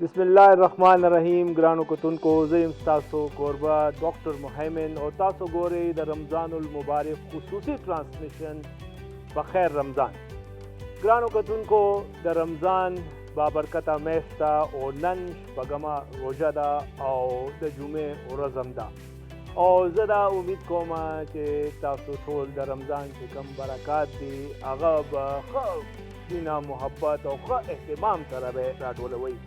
بسم الله الرحمن الرحیم. ګرانو کتونکو، زه یم ستاسو کوربه ډاکټر محیمن او تاسو ګورئ د رمضان المبارک خصوصي ترانسمیشن په خیر رمضان. ګرانو کتونکو، د رمضان بابرکته میاشت ده او نن شپږمه روژه ده او د جمعې ورځ هم ده او زه دا امید کوم چې تاسو ټول د رمضان چې کوم برکات دي هغه به ښه مینه محبت او ښه اهتمام سره به راټولوئ.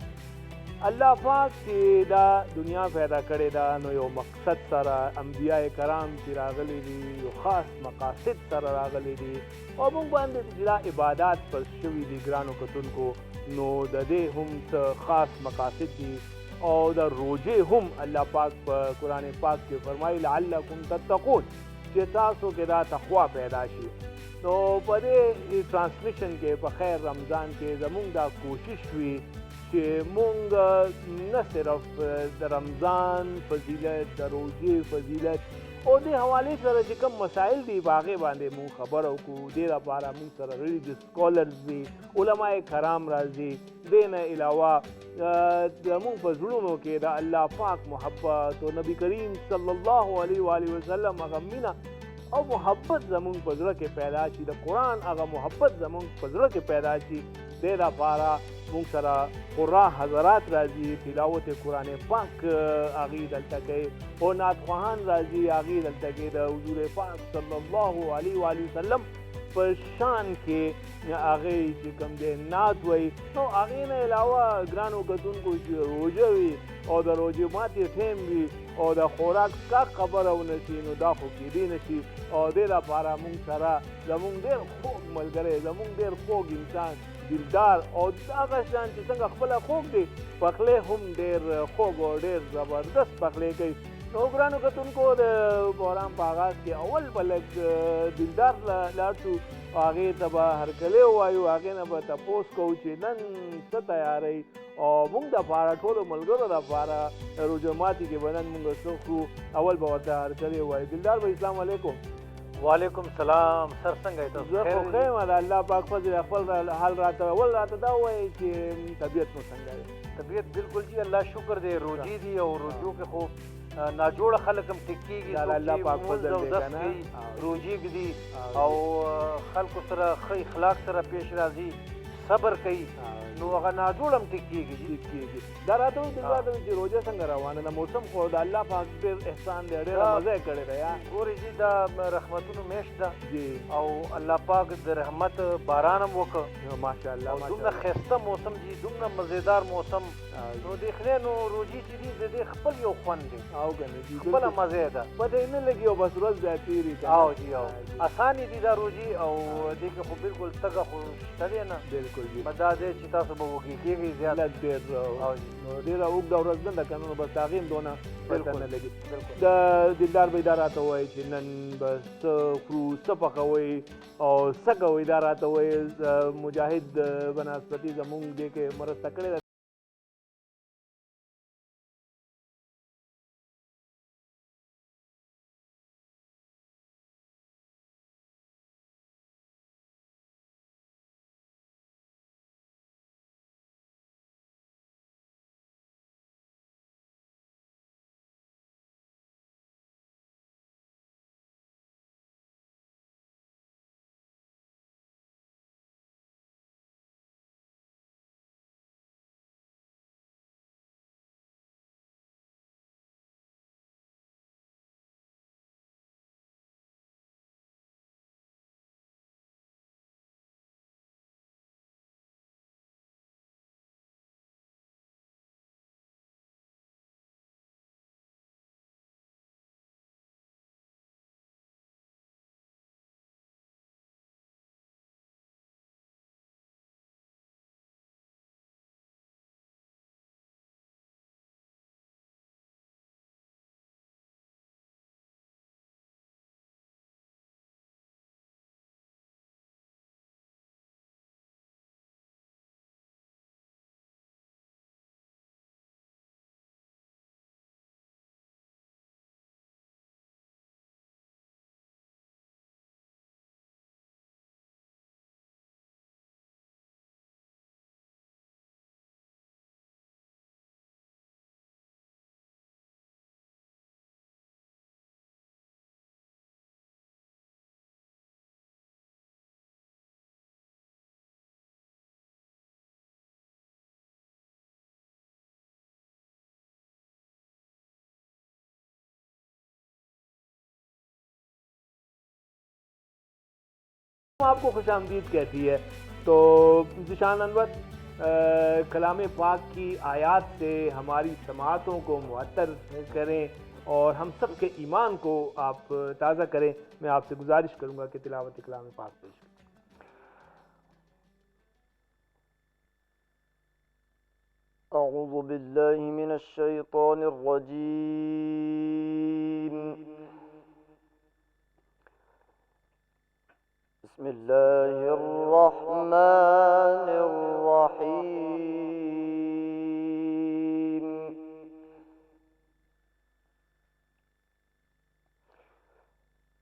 الله پاک چې دا دنیا پیدا کړې ده نو یو مقصد سره انبیاء کرام چې راغلي دي یو خاص مقاصد سره راغلي دي او موږ باندې چې دا عبادات پر شوي دي ګرانو کتونکو، نو د دې هم څه خاص مقاصد دي او د روژې هم الله پاک په قرآن پاک کې فرمایي لعلکم تتقون، چې تاسو کې دا تقوا پیدا شي. نو په دې ټرانسمیشن کې په خیر رمضان کې زموږ دا کوشش وي چې مونږ نه صرف د رمضان فضیلت، د روژې فضیلت او دې حوالې سره چې کوم مسایل دي په هغې باندې مونږ خبره وکړو. دې لپاره مونږ سره ریلیجس سکالرز دي، علماء کرام راځي. دې نه علاوه زمونږ په زړونو کې د الله پاک محبت او نبی کریم صلی الله علیه و آله وسلم هغه مینه او محبت زمونږ په زړه کې پیدا شي، د قرآن هغه محبت زمونږ په زړه کې پیدا شي. دې لپاره مونږ سره قرآ حضرات راځي، تلاوت قرآن پاک هغې دلته کوي او نعتخواهان راځي، هغې دلته کوي د حضور پاک صلی الله علیه و وسلم په شان کې هغې چې کوم دی نعت وایي. نو هغې نه علاوه ګرانو کتونکو چې روژه وي او د روژې ماتې ټیم وي او د خوراک څښاک خبره ونه شي، نو دا خو کېدی نه شي. او دې لپاره مونږ سره زمونږ ډېر خوږ ملګری، زمونږ ډېر خوږ انسان دلدار او هغه شان چې څنګه خپله خوږ دی پخلی هم ډېر خوږ او ډېر زبردست پخلی کوي. نو ګرانو کتونکو، د بحران په آغاز کې اول به لږ دلدار لاړ شو، هغې ته به هرکلی ووایو، هغې نه به تپوس کوو چې نن څه تیاری او موږ دپاره ټولو ملګرو دپاره روژه ماتي کې به نن موږ څه خورو. اول به ورته هرکلی ووایو. دلدار بھائی السلام علیکم. وعلیکم السلام. سر څنګه یې تاسو؟ زه خو ښه یم، د الله پاک فضل خپل حال راته اول راته دا ووایي چې طبیعت مو څنګه دی؟ طبیعت بالکل جی الله شکر دی. روجی دی او روجو کې خو ناجوړه خلک هم ټیک کېږي، الله پاک فضل دی که نه، روجي ږدي او خلکو سره ښه اخلاق سره پیش راځي، صبر کوي، نو هغه ناجوړ هم ټیک کېږي. دا راته وایي دلته چې روژه څنګه روانه ده؟ موسم خو د الله پاک ډېر احسان دی، ډېره مزه یې کړې ده. یا ګورې جي دا رحمتونو میاشت ده او الله پاک د رحمت باران هم وکړ ماشاءالله. دومره ښایسته موسم جي، دومره مزېدار موسم. نو د خدای نو روجي چې دي د دې خپل یو خوند دی او که نه جي خپله مزه ده، پته یې نه لګي او بس ورځ بیا تېري. او جي او اسانې دي دا روجي او دې کې خو بالکل تګه خو شته دی نه. بلکل جي دا دی چې تاسو به وږي کېږئ زیات ډېر نو ډېره اوږده ورځ نه ده که نه، نو بس هغې هم دونه پته نه لګي. بالکل د دلدار بھائی دا راته وایي چې نن به څه خورو، څه پخوئ او څه کوئ؟ دا راته وایي. مجاهد بنسبتي زمونږ دې کې مرسته کړې ده. آپ کو خوش آمدید کہتی ہے. تو ذیشان انور، کلام پاک کی آیات سے ہماری سماعتوں کو معطر کریں اور ہم سب کے ایمان کو آپ تازہ کریں. میں آپ سے گزارش کروں گا کہ تلاوت کلام پاک پیش کریں. اعوذ باللہ من الشیطان الرجیم. بسم اللہ الرحمن الرحیم.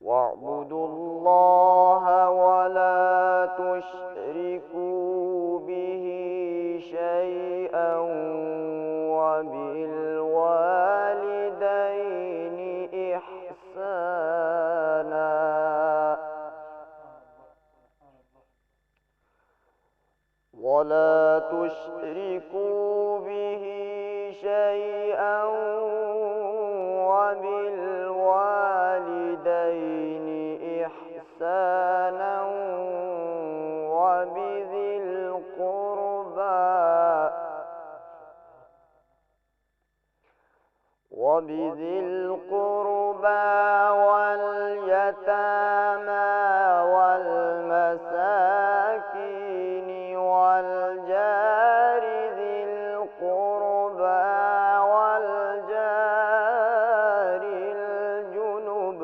وَاعْبُدُوا اللَّهَ وَلَا تُشْرِكُوا بِهِ شَيْئًا وَبِالْوَالِدَيْنِ إِحْسَانًا. وَلَا تُشْرِكُوا بِهِ شَيْئًا وَبِالْوَالِدَيْنِ إِحْسَانًا وَبِذِي الْقُرْبَى وَالْيَتَامَى وَالْمَسَاكِينِ وَالْجَارِ ذِي الْقُرْبَى وَالْجَارِ الْجُنُبِ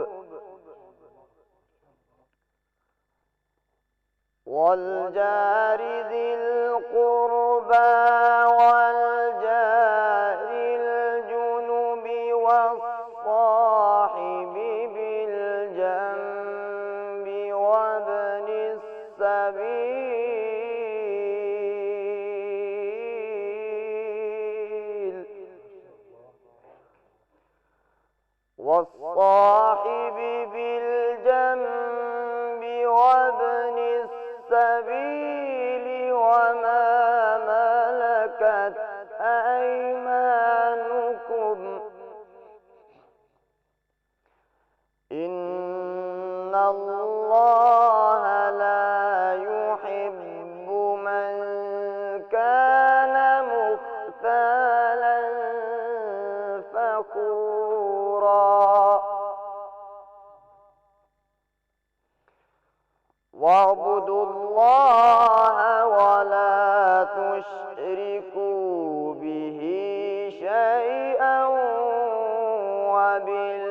وَالصَّاحِبِ بِالْجَنبِ وَابْنِ السَّبِيلِ وَمَا مَلَكَتْ أَيْمَانُكُمْ. إِنَّ اللَّهَ لَا يُحِبُّ مَنْ كَانَ مُخْتَالًا فَخُورًا. وَاعْبُدُوا اللَّهَ وَلَا تُشْرِكُوا بِهِ شَيْئًا وَبِالْوَالِدَيْنِ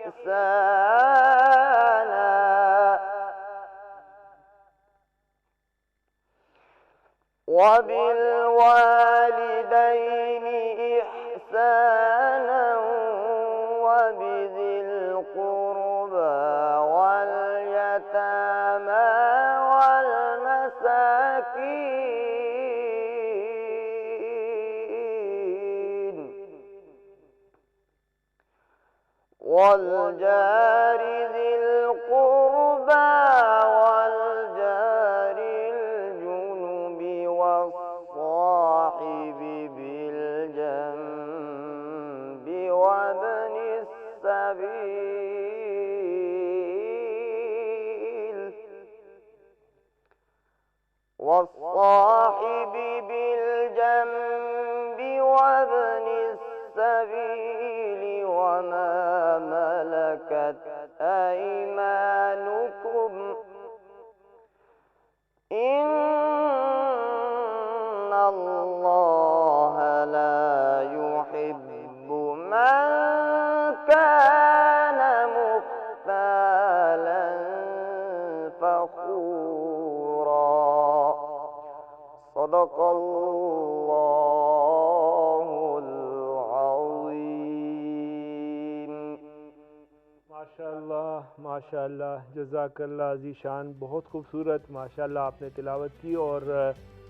إِحْسَانًا. وَبِذِي الْقُرْبَى وَالْيَتَامَى وَالْمَسَاكِينِ وَالْجَارِ ذِي الْقُرْبَى وَالْجَارِ الْجُنُبِ وَالصَّاحِبِ بِالْجَنبِ وَابْنِ السَّبِيلِ وَمَا مَلَكَتْ أَيْمَانُكُمْ. إِنَّ اللَّهَ لَا يُحِبُّ مَنْ كَانَ مُخْتَالًا فَخُورًا. صدق اللہ العظیم. ماشاء اللہ جزاک اللہ ذیشان. بہت خوبصورت ماشاء اللہ آپ نے تلاوت کی. اور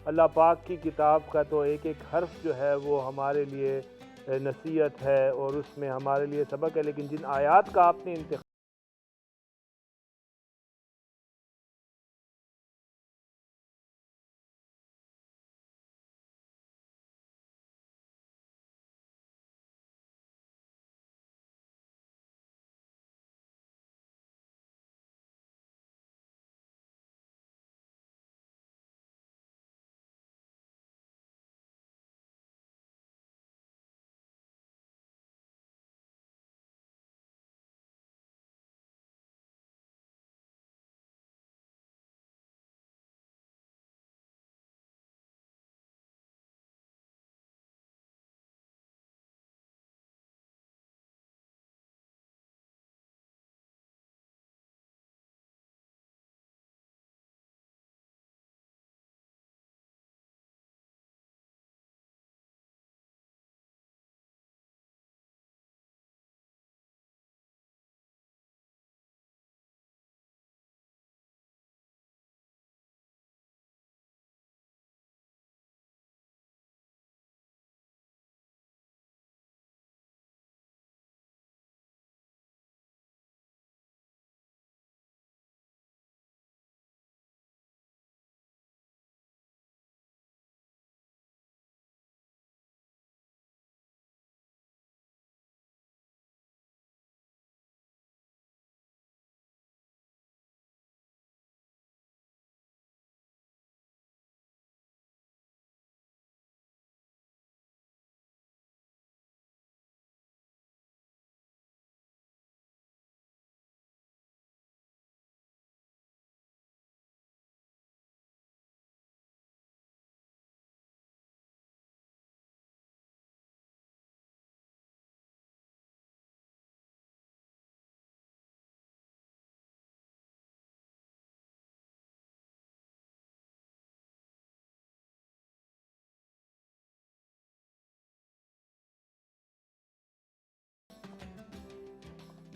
اللہ پاک کی کتاب کا تو ایک ایک حرف جو ہے وہ ہمارے لیے نصیحت ہے اور اس میں ہمارے لیے سبق ہے. لیکن جن آیات کا آپ نے انتخاب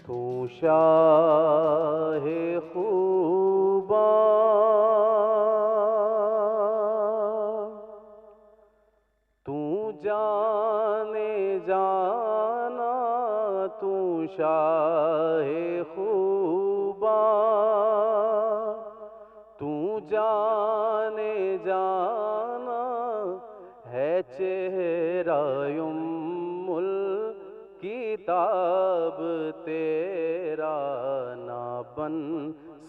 تو شاہ خوباں تو جانے جانا تو شاہ خوباں تو جانے جانا ہے چہرہ ام الکتاب تیرا نہ بن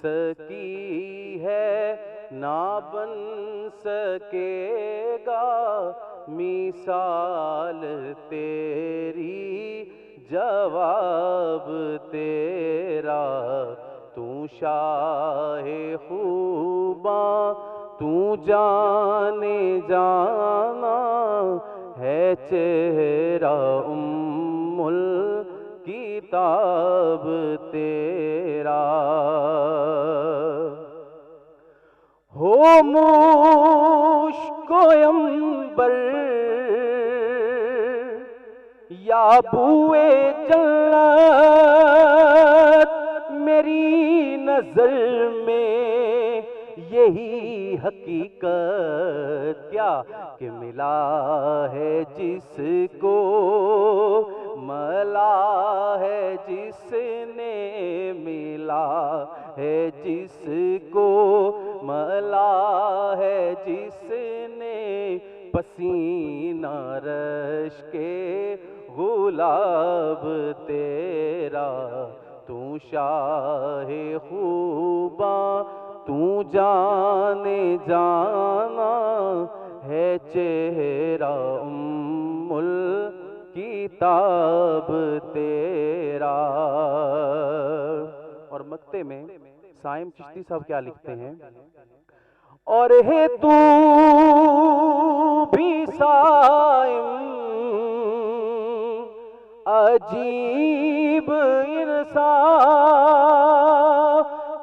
سکی ہے نہ بن سکے گا مثال تیری جواب تیرا تو شاہ خوباں تو جانے جانا ہے چہرہ ام الکتاب تیرا ہو مشک و عنبر یا بوئے جنت میری نظر میں یہی حقیقت کیا کہ ملا ہے جس کو ملا ہے جس نے ملا ہے جس کو ملا ہے جس نے پسینہ رش کے گلاب تیرا تو شاہ خوباں تو جانے جانا ہے چہرہ ام الکتاب تیرا. اور مقطع میں سائم چشتی صاحب کیا لکھتے ہیں؟ اور ہے تو بھی سائم عجیب انسان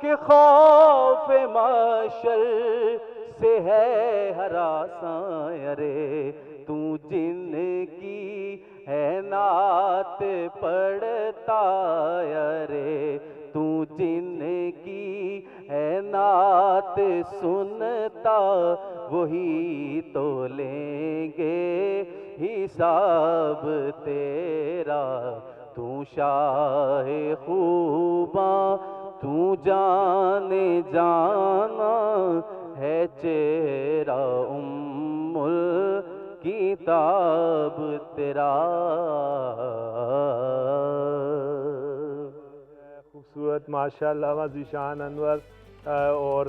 کہ خوف محشر سے ہے ہراساں. ارے تو جن کی ہے نعت پڑھتا ارے تو جن کی ہے نعت سنتا وہی تو لیں گے حساب تیرا تو شاہ خوباں تو جانے جانا ہے چہرہ ام الکتاب تیرا. خوبصورت ماشاءاللہ ذیشان انور اور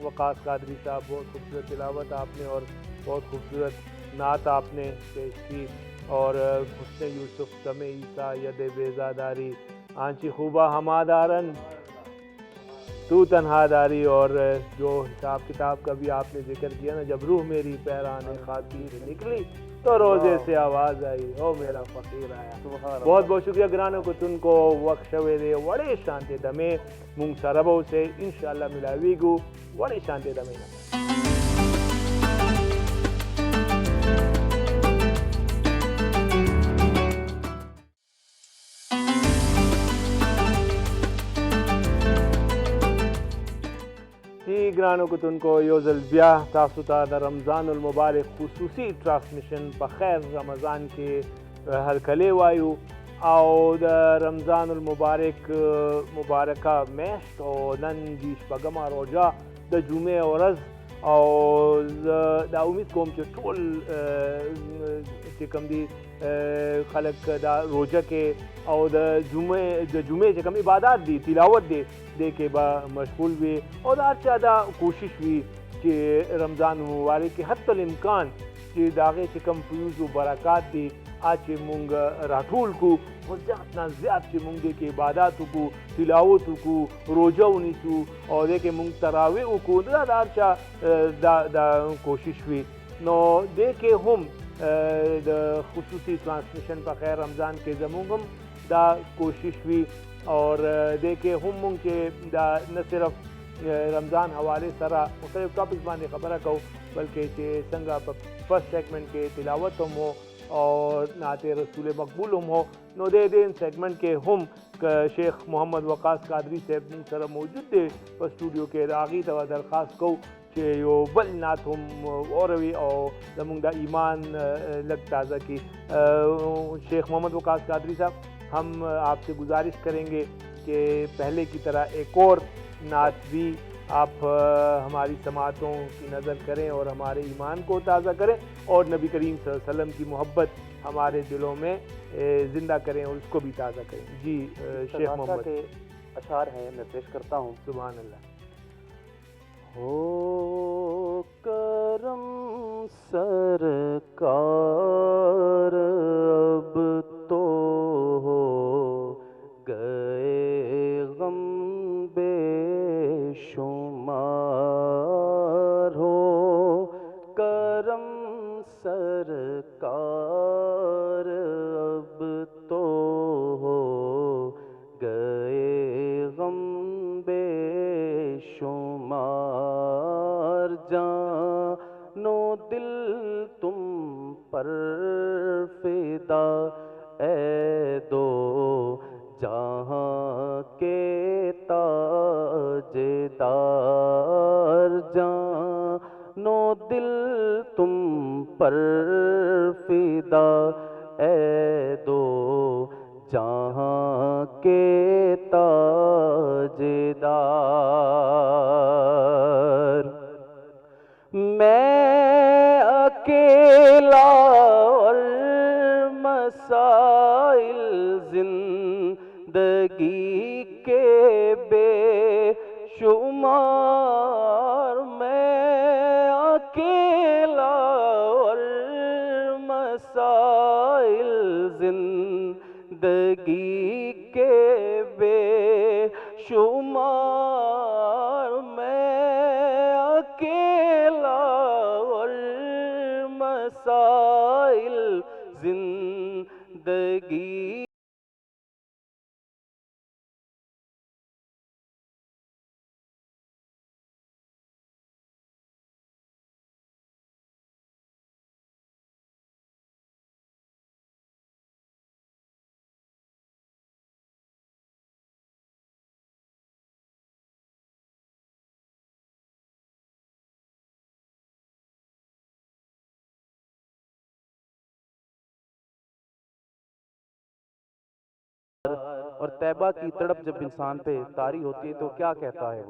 وقاص قادری صاحب، بہت خوبصورت تلاوت آپ نے اور بہت خوبصورت نعت آپ نے پیش کی. اور حسن یوسف دم عیسیٰ ید بیزاداری آنچی خوبہ ہمادارن تو تنہا داری. اور جو حساب کتاب کا بھی آپ نے ذکر کیا نا، جب روح میری پیران خاکی سے نکلی تو روزے سے آواز آئی او میرا فقیر آیا. بہت بہت شکریہ گرانوں کو تن کو وقت شوے دے وڑے شانتے دمے مونگ سربو سے انشاءاللہ ملاوی گو وڑے شانتے دمے نا. گرانو کو تن کو یوزل بیا تاسو ته د رمضان المبارک خصوصي ټرانسمیشن په خیر رمضان کې هرکلی وایو او د رمضان المبارک مبارکه میاشت او نن د شپږمه روژه د جمعې ورځ او دا امید کوم چې ټول چې کوم دي خلک دا روژه کې او د جمعې چې کوم عبادات دي تلاوت دی دے کے با مشغول وی اور دا چا دا کوشش وی کہ رمضان مبارک کے حتی الامکان کہ داغے چی کم فیوز و برکات دی آچے مونگ راٹھول کو اور زیادنا زیاد چی مونگ دے کے عباداتو کو تلاوتو کو روجہ انیسو اور دے کے مونگ تراویعو کو دا چا دا کوشش وی نو دے کے ہم دا خصوصی ٹرانسمیشن پا خیر رمضان کے زمونگم دا کوشش وی اور دیکھے ہم مونگ کے دا نہ صرف رمضان حوالے سرا مختلف ٹاپکس باندې خبره کو بلکہ چې څنګه په فرسٹ سیگمنٹ کې تلاوت هم ہو اور نعت رسول مقبول هم ہو نو دے سیگمنٹ کے ہم شیخ محمد وقاص قادری صاحب من سره موجود دی په سټوډیو کې هغې ته درخواست کوو چې یو بل نعت هم واوروي او زموږ د ایمان لږ تازه کړي. شیخ محمد وقاص قادری صاحب ہم آپ سے گزارش کریں گے کہ پہلے کی طرح ایک اور نعت بھی آپ ہماری سماعتوں کی نظر کریں اور ہمارے ایمان کو تازہ کریں اور نبی کریم صلی اللہ علیہ وسلم کی محبت ہمارے دلوں میں زندہ کریں اور اس کو بھی تازہ کریں. جی شیخ محمد کے اشعار ہیں، میں پیش کرتا ہوں. سبحان اللہ. ہو کرم سرکار اب تو ہو گئے غم بے شمار، ہو کرم سرکار اب تو ہو گئے غم بے شمار، جان و دل تم پر فدا اے دو جہاں کے تاجدار، جان و دل تم پر فدا اے دو جہاں کے تاجدار. میں اکیلا اور مسائل زندگی کے بے شمار، میں اکیلا اور مسائل زندگی کے بے شمار، میں اکیلا اور مسائل زندگی اور طیبہ کی تڑپ جب انسان پہ طاری ہوتی ہے تو کیا کہتا ہے وہ؟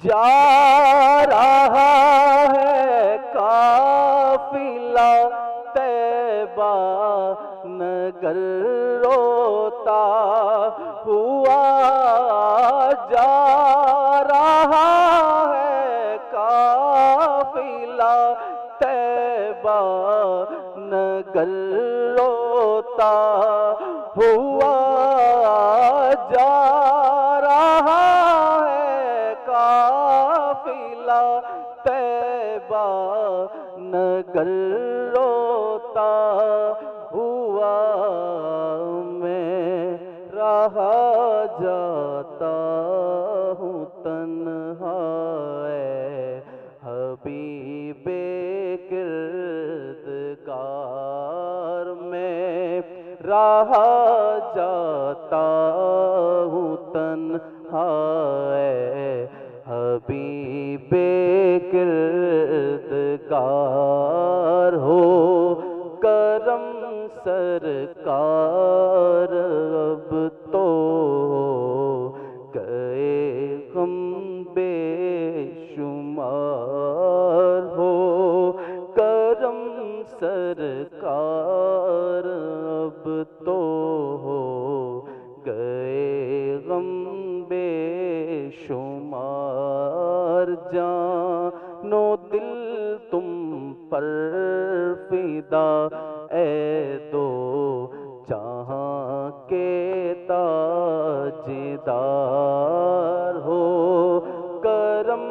جا رہا ہے قافلہ طیبہ نگر روتا ہوا، جا رہا ہے قافلہ طیبہ نگر روتا ہوا، جا رہا ہے قافلہ طیبہ نگر روتا ہوا، میں رہا جاتا ہوں تنہا اے حبیب کردگار، میں رہا جاتا ہوں تنہا اے حبیب کردگار، ہو کرم سرکار اب تو گئے غم بے شمار، ہو کرم سرکار اب تو ہو گئے غم بے شمار، جان و دل تم پر فدا اے دو جہاں کے تاجدار، ہو کرم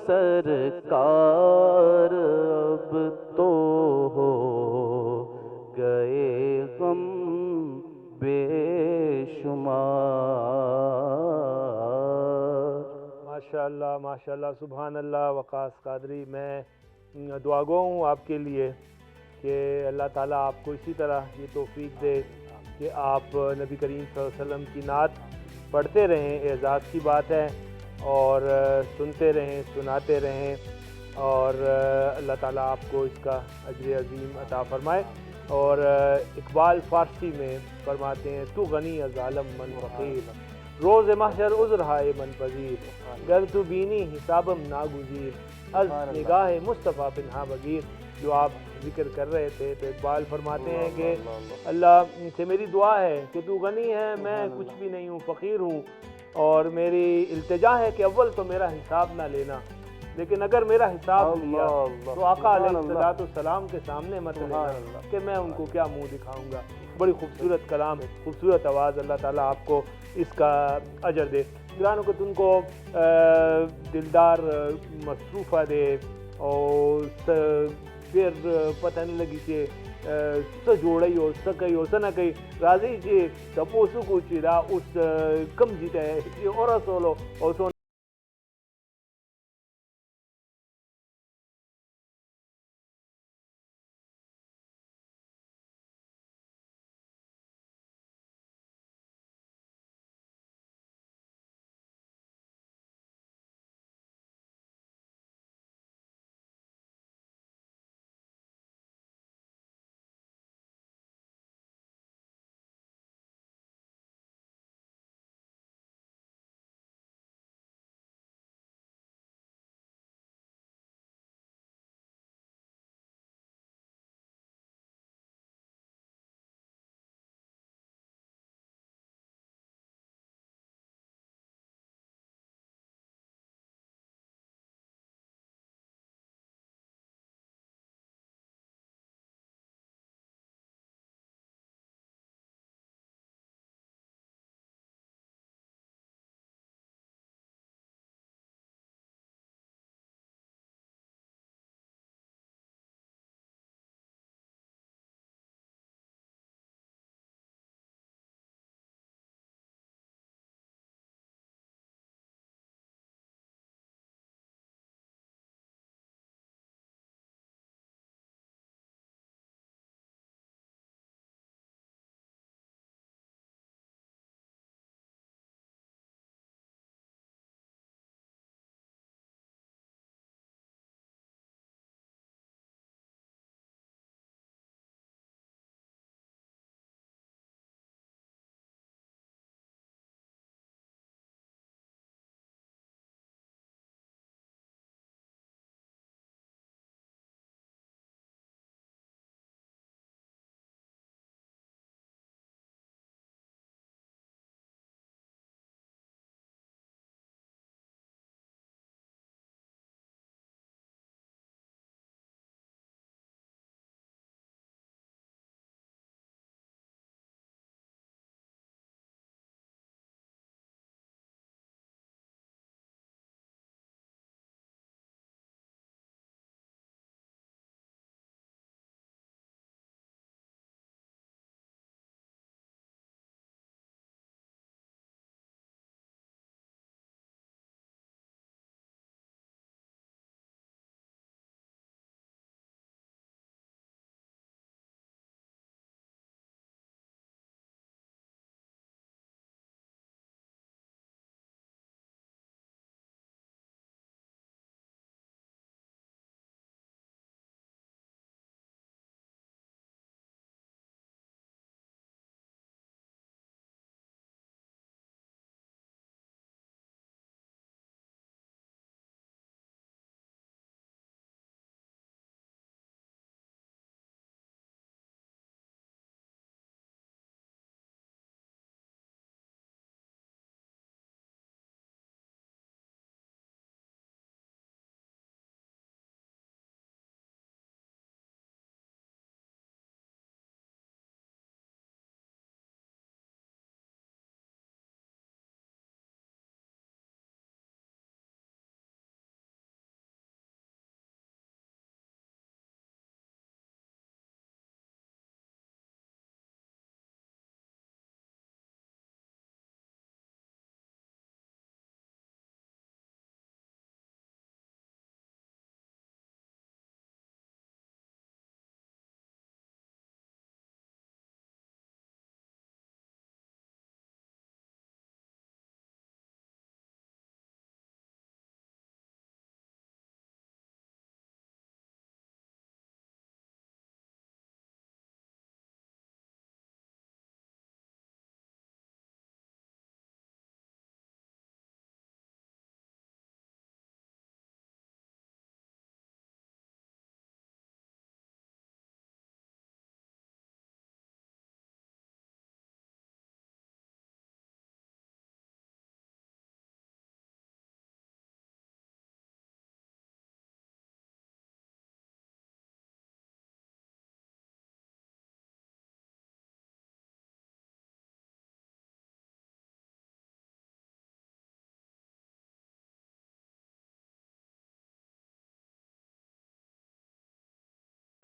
سرکار اب تو ہو گئے غم بے شمار. ماشاءاللہ ماشاءاللہ سبحان اللہ. وقاص قادری، میں دعا گو ہوں آپ کے لیے کہ اللہ تعالیٰ آپ کو اسی طرح یہ توفیق دے کہ آپ نبی کریم صلی اللہ علیہ وسلم کی نعت پڑھتے رہیں، اعزاز کی بات ہے، اور سنتے رہیں، سناتے رہیں، اور اللہ تعالیٰ آپ کو اس کا اجر عظیم عطا فرمائے۔ اور اقبال فارسی میں فرماتے ہیں تو غنی از عالم من فقیر، روز محشر عذر ہائے من پذیر، گر تو بینی حسابم ناگزیر، از نگاہ مصطفیٰ پنہا بگیر۔ جو آپ ذکر کر رہے تھے تو اقبال فرماتے ہیں کہ اللہ سے میری دعا ہے کہ تو غنی ہے، میں کچھ بھی نہیں ہوں، فقیر ہوں، اور میری التجا ہے کہ اول تو میرا حساب نہ لینا، لیکن اگر میرا حساب لیا تو آقا علیہ السلام کے سامنے مت لینا کہ میں ان کو کیا منہ دکھاؤں گا۔ بڑی خوبصورت کلام، خوبصورت آواز، اللہ تعالیٰ آپ کو اس کا اجر دے۔ گرانو کو تم کو دلدار مصروفہ دے، اور پھر پتہ نہیں لگی کہ س جوڑی ہو سکئی ہو سنہ کئی راضی جی تپوسو کو چیرا اس کم جیتا ہے اور سولو اور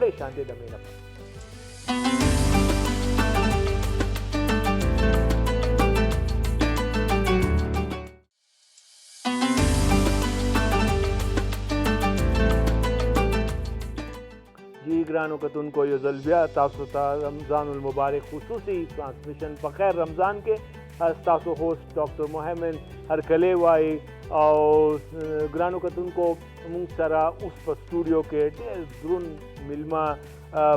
بڑے شانتے دمین اپنے جی گرانو کتن کو یو ذلبیا تاسو تا رمضان المبارک خصوصی ٹرانسمیشن بخیر رمضان کے تاسو ہوسٹ ڈاکٹر محمد ہر کلے وائی اور گرانو کتن کو منگ سرا اس پر اسٹوڈیو کے ڈیر درون ملما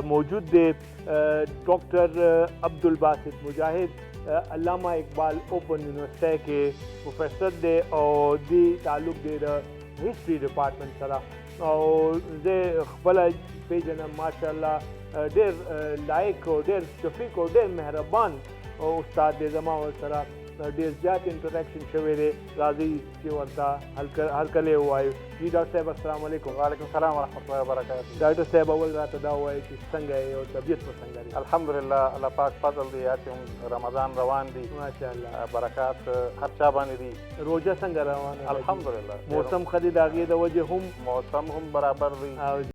موجود دے ڈاکٹر عبدالباسط مجاہد علامہ اقبال اوپن یونیورسٹی کے پروفیسر دے اور دی تعلق دے ہسٹری ڈپارٹمنٹ سرا اور دے خپل پیجن ماشاء اللہ ډېر لایق او ډېر شفیق او ډېر مهربان او استاد دې زما ورسره ډېر زیات انټریکشن شوی دی راځي چې ورته هر کله ووایو جی ډاکټر صاحب السلام علیکم وعلیکم السلام ورحمۃ اللہ وبرکاتہ ډاکټر صاحب اول راته دا ووایي چې څنګه یې او طبیعت په څنګه دی الحمدلله الله پاک فضل دی چې رمضان روان دی ماشاء الله برکات هر چا باندې دي روزه څنګه روانه ده؟ الحمدلله موسم ښه دی د هغې د وجې هم موسم هم برابر دی او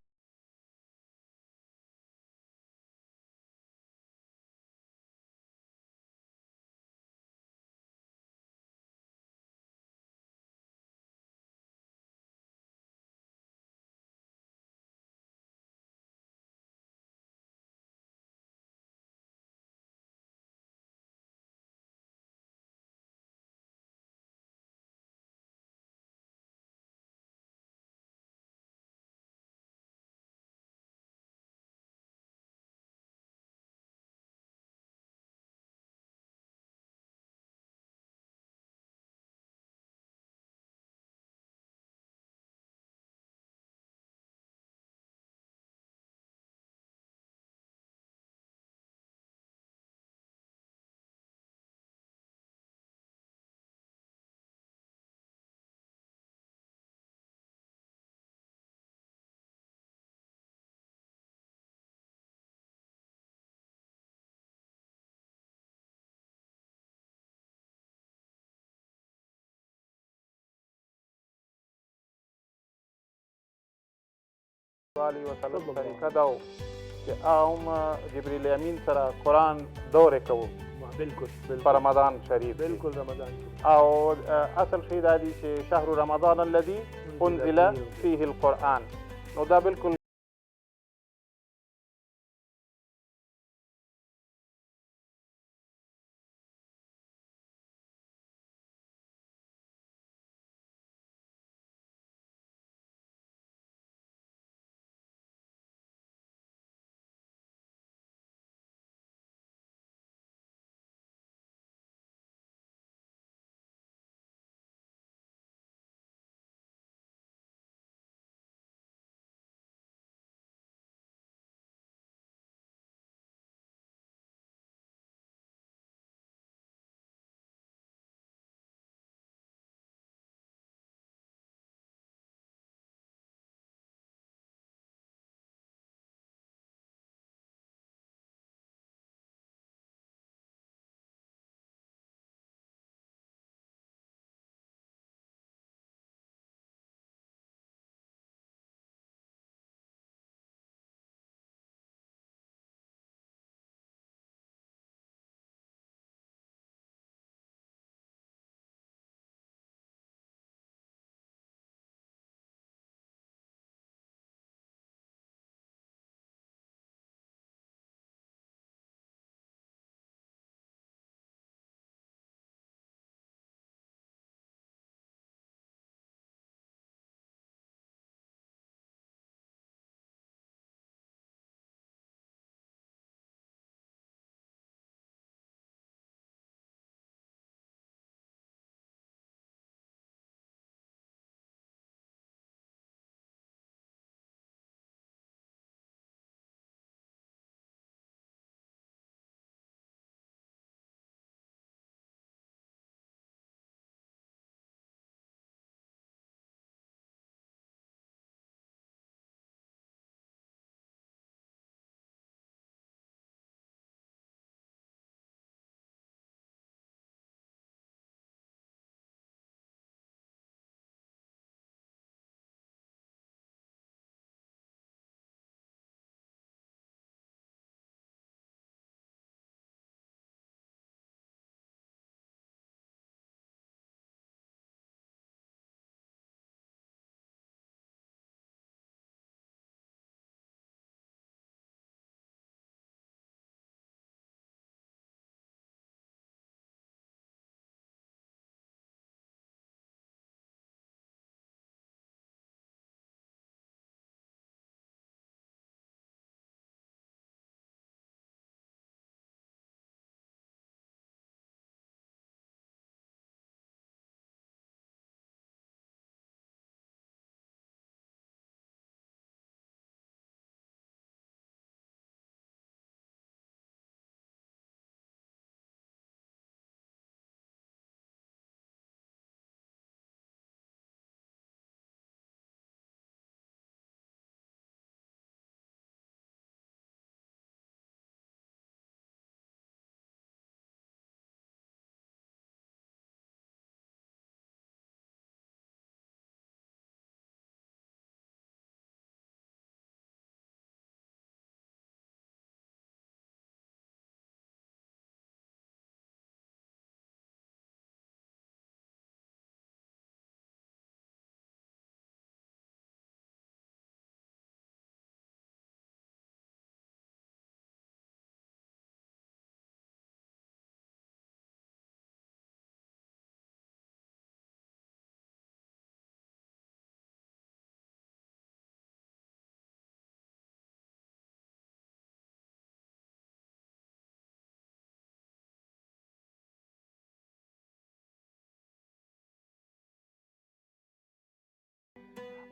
علیه وسلم طریقه دا و چې هم جبریل امین سره قرآن دورې کوو بالکل په رمضان شریف بالکل رمضان او اصل شی دا دی چې شهر رمضان الذي انزل فيه القرآن نو دا بالکل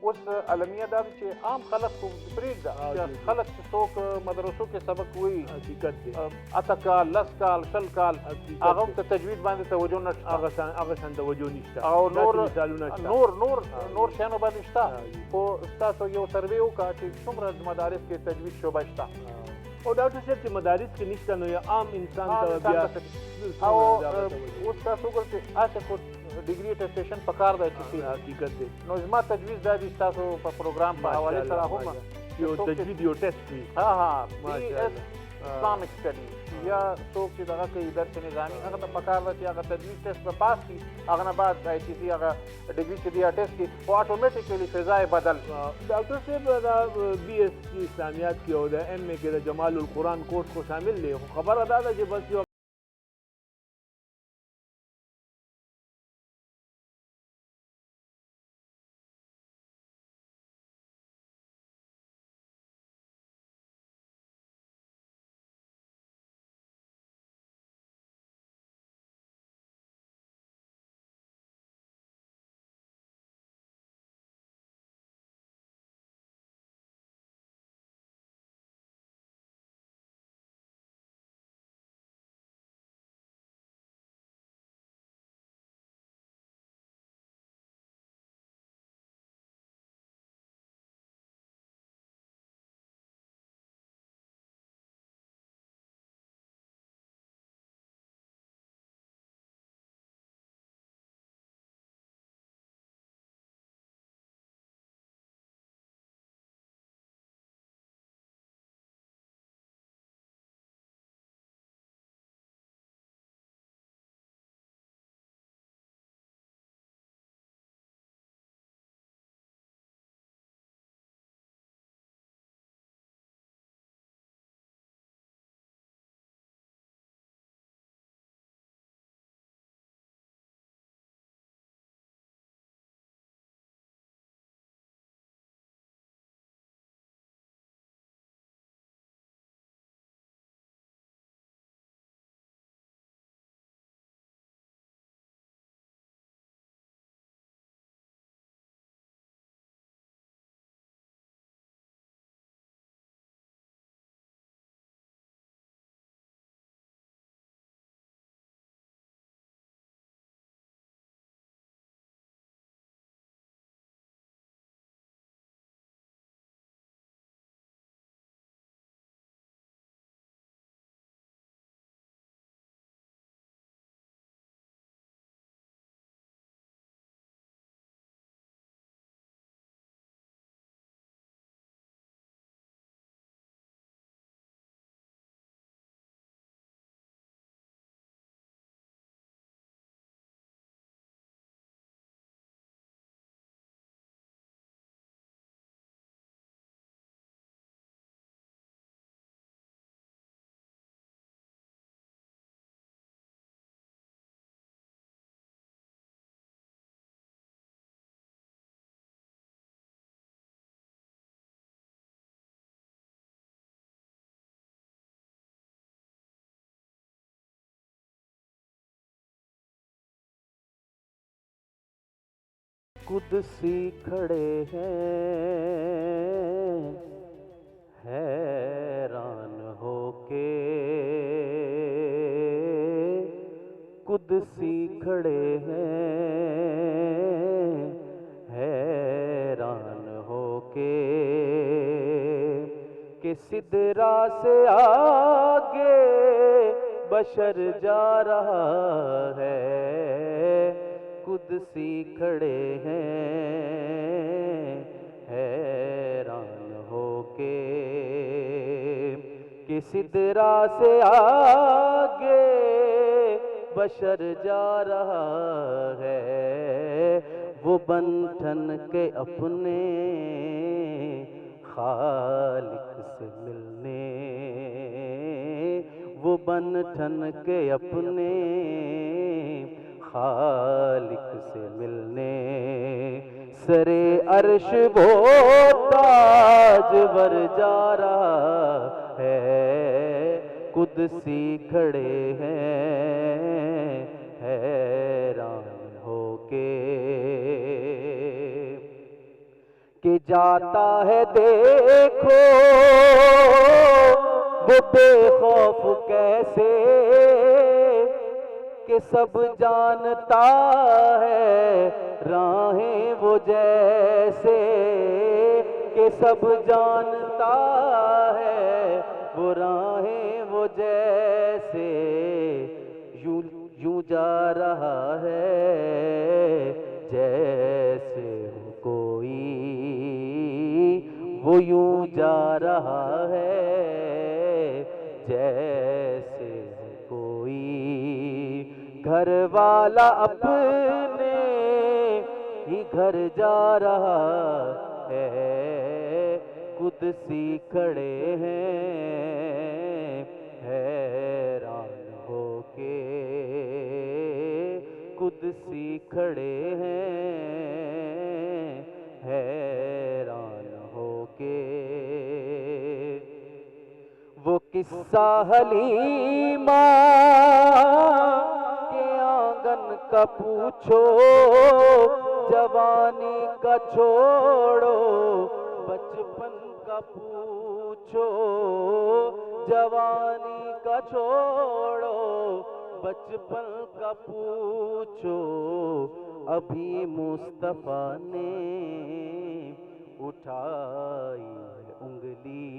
اوس المیه دا چې عام خلک خو پرېږده چې خلک چې څوک مدرسو کې سبق وایي حقیقت دی اته کال 10 کال 100 کال حقیقت هغه هم دی. ته تجوید باندې توجه نشته هغه شان توجه نشته او داسې مثالونه شته. نور شیانو باندې شته ها، جی. خو ستاسو یو سروې وکړه چې څومره مدارس کې تجوید شعبه شته او ډاکټر صاحب چې مدارس کې نشته نو یا عام انسان ته بیا او اوس تاسو ګورئ هڅه کو ډیګري اټسټیشن پکار دی چې حقیقت دی نو زما تجویز دا دي ستاسو په پروګرام په حواله سره هم یو تجوید یو ټیسټ وي ها ماشاءالله. BS اسلامک سټډي یا څوک چې دغه کوي درس نظامي هغه ته پکار دی چې هغه تجوید ټیسټ په پاس کړي هغه نه بعد ICC هغه ډیګري چې دی ټیسټ کړي او اتوماتیکلی فضای بدل ډاکټر صاحب دا BSc اسلامیات کې او د MA کې د جمال القرآن کورس کو شامل دی خو خبره دا ده چې بس یو قدسی کھڑے ہیں حیران ہو کے قدسی کھڑے ہیں حیران ہو کے کہ سدرا سے آگے بشر جا رہا ہے قدسی کھڑے ہیں حیران ہو کے کہ سدرا سے آگے بشر جا رہا ہے وہ بن ٹھن کے اپنے خالق سے ملنے وہ بن ٹھن کے اپنے خالق سے ملنے سرے عرش وہ تاج ور جا رہا ہے قدسی کھڑے ہیں حیران ہو کے کہ جاتا ہے دیکھو وہ بے خوف کیسے، کہ سب جانتا ہے راہیں وہ جیسے، کہ سب جانتا ہے وہ راہیں وہ جیسے، یوں جا رہا ہے جیسے ہو کوئی، وہ یوں جا رہا ہے جیسے ہو کوئی، گھر والا اپنے ہی گھر جا رہا ہے، قدسی کھڑے ہیں حیران ہو کے، قدسی کھڑے ہیں حیران ہو کے، وہ قصہ حلیمہ کے آنگن کا پوچھو، جوانی کا چھوڑو بچپن کا پوچھو، جوانی کا چھوڑو بچپن کا پوچھو، ابھی مصطفیٰ نے اٹھائی ہے انگلی،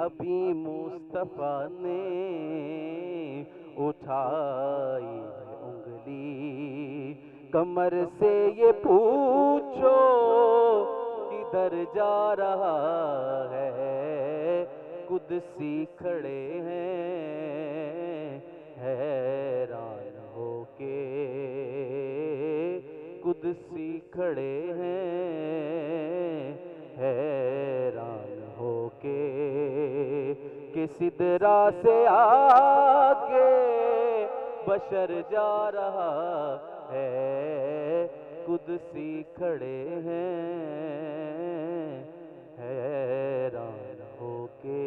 ابھی مصطفیٰ نے اٹھائی ہے انگلی، کمر سے یہ پوچھو کدھر جا رہا ہے، قدسی کھڑے ہیں حیران ہو کے، قدسی کھڑے ہیں حیران ہو کے، کہ سدرا سے آگے بشر جا رہا ہے، قدسی کھڑے ہیں حیران ہو کے۔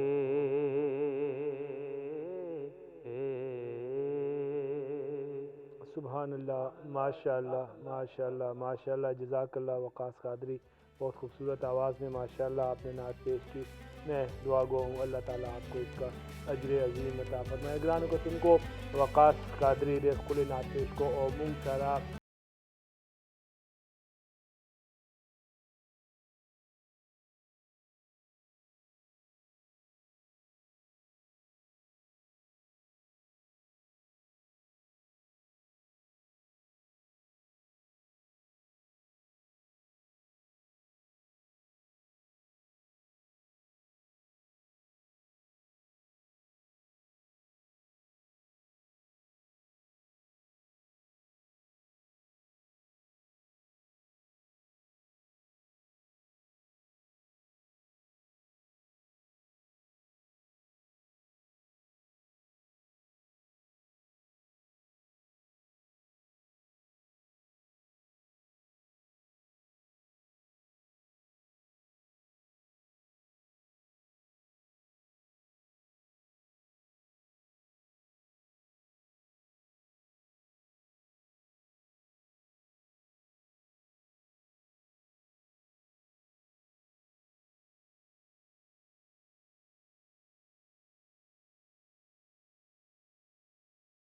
سبحان اللہ، ماشاء اللہ ماشاء اللہ ماشاء اللہ، جزاک اللہ وقاص قادری، بہت خوبصورت آواز میں ماشاء اللہ آپ نے نعت پیش کی۔ میں دعا گو ہوں اللہ تعالیٰ آپ کو اس کا اجر عظیم عطا فرمائے۔ گرانو کو تم کو وقاص قادری دے کل نعت پیش کو اور مونگ سارا